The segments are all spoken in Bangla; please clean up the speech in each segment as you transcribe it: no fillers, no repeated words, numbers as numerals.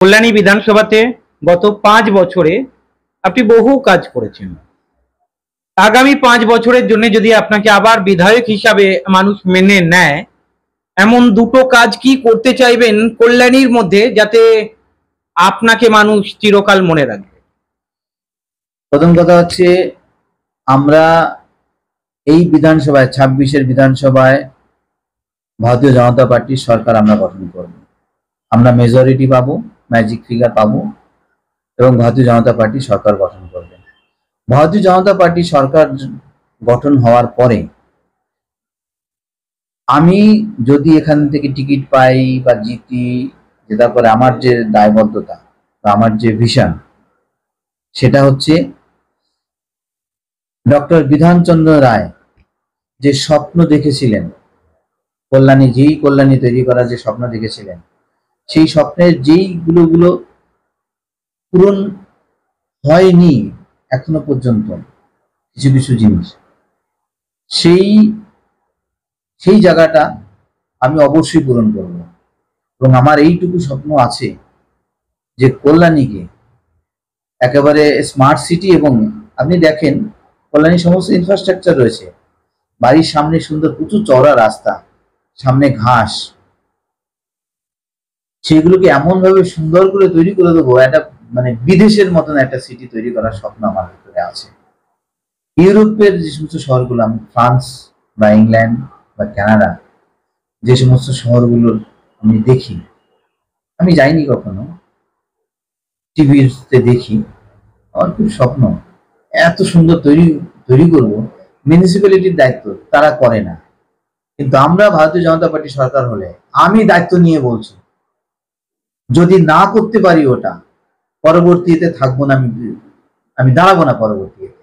কল্যাণী বিধানসভাতে গত 5 বছরে আপনি বহু কাজ করেছেন। আগামী 5 বছরের জন্য যদি আপনাকে আবার বিধায়ক হিসাবে মানুষ মেনে নেয়, এমন দুটো কাজ কি করতে চাইবেন কল্যাণীর মধ্যে, যাতে আপনাকে মানুষ চিরকাল মনে রাখবে? প্রথম কথা হচ্ছে, আমরা এই বিধানসভায় 26-এর বিধানসভায় ভারতীয় জনতা পার্টির সরকার আমরা গঠন করব। আমরা মেজরিটি পাবো, ম্যাজিক ফিগার পাবো এবং ভারতীয় জনতা পার্টি সরকার গঠন করবে। ভারতীয় জনতা পার্টি সরকার গঠন হওয়ার পরে আমি যদি এখান থেকে টিকিট পাই বা জিতি, জেতার পরে আমার যে দায়বদ্ধতা বা আমার যে ভিশন, সেটা হচ্ছে ডক্টর বিধানচন্দ্র রায় যে স্বপ্ন দেখেছিলেন, কল্যাণী তৈরি করার যে স্বপ্ন দেখেছিলেন, সেই স্বপ্নের গুলো পূরণ হয়নি এখনো পর্যন্ত, কিছু কিছু জিনিস, সেই জায়গাটা আমি অবশ্যই পূরণ করব। এবং আমার এইটুকু স্বপ্ন আছে যে কল্যাণীকে একেবারে স্মার্ট সিটি, এবং আপনি দেখেন কল্যাণী সমস্ত ইনফ্রাস্ট্রাকচার রয়েছে, বাড়ির সামনে সুন্দর প্রচুর চওড়া রাস্তা, সামনে ঘাস, সেগুলোকে এমন ভাবে সুন্দর করে তৈরি করে দেবো, একটা মানে বিদেশের মতন একটা সিটি তৈরি করার স্বপ্ন আমার ভিতরে আছে। ইউরোপের যে সমস্ত শহরগুলো, আমি ফ্রান্স বা ইংল্যান্ড বা কানাডা, যে সমস্ত শহরগুলোর আমি দেখি, আমি যাইনি কখনো, টিভিতে দেখি, আমার খুব স্বপ্ন এত সুন্দর তৈরি করব। মিউনিসিপ্যালিটির দায়িত্ব তারা করে না, কিন্তু আমরা ভারতীয় জনতা পার্টি সরকার হলে আমি দায়িত্ব নিয়ে বলছি, যদি না করতে পারি ওটা, পরবর্তীতে থাকবো না, আমি দাঁড়াবো না পরবর্তীতে।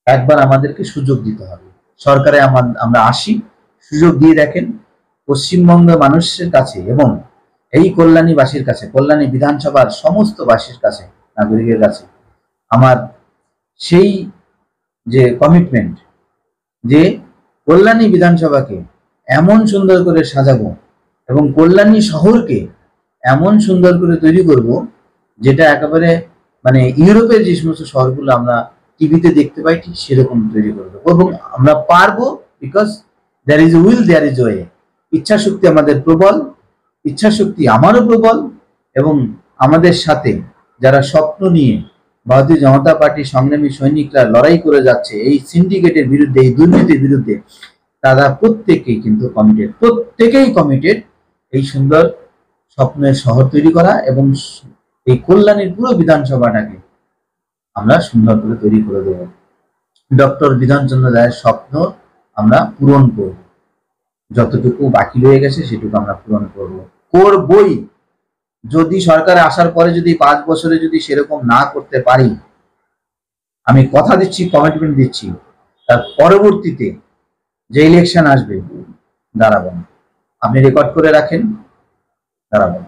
একবার আমাদেরকে সুযোগ দিতে হবে, সরকারে আমরা আসি, সুযোগ দিয়ে দেখেন। পশ্চিমবঙ্গের মানুষের কাছে এবং এই কল্যাণীবাসীর কাছে, কল্যাণী বিধানসভার সমস্ত বাসীর কাছে, নাগরিকের কাছে আমার সেই যে কমিটমেন্ট, যে কল্যাণী বিধানসভাকে এমন সুন্দর করে সাজাবো এবং কল্যাণী শহরকে এমন সুন্দর করে তৈরি করব, যেটা একেবারে মানে ইউরোপের যে সমস্ত শহরগুলো আমরা টিভিতে দেখতে পাই, ঠিক সেরকম তৈরি করবো। এবং আমরা পারবো, because there is will, there is way. ইচ্ছা শক্তি আমাদের প্রবল, ইচ্ছা শক্তি আমারও প্রবল, এবং আমাদের সাথে যারা স্বপ্ন নিয়ে ভারতীয় জনতা পার্টির সংগ্রামী সৈনিকরা লড়াই করে যাচ্ছে এই সিন্ডিকেটের বিরুদ্ধে, এই দুর্নীতির বিরুদ্ধে, তারা প্রত্যেকেই কমিটেড এই সুন্দর স্বপ্নের শহর তৈরি করা এবং এই কল্যাণীর পুরো বিধানসভাটাকে আমরা সুন্দর করে তৈরি করে দেব। ডক্টর বিধানচন্দ্র রায়ের স্বপ্ন আমরা পূরণ করব, যতটুকু বাকি রয়ে গেছে সেটুকু আমরা পূরণ করবই। যদি সরকারে আসার পরে যদি 5 বছরে যদি সেরকম না করতে পারি, আমি কথা দিচ্ছি, কমিটমেন্ট দিচ্ছি, তার পরবর্তীতে যে ইলেকশন আসবে দাঁড়াবো না। আপনি রেকর্ড করে রাখেন, দাঁড়াবো না।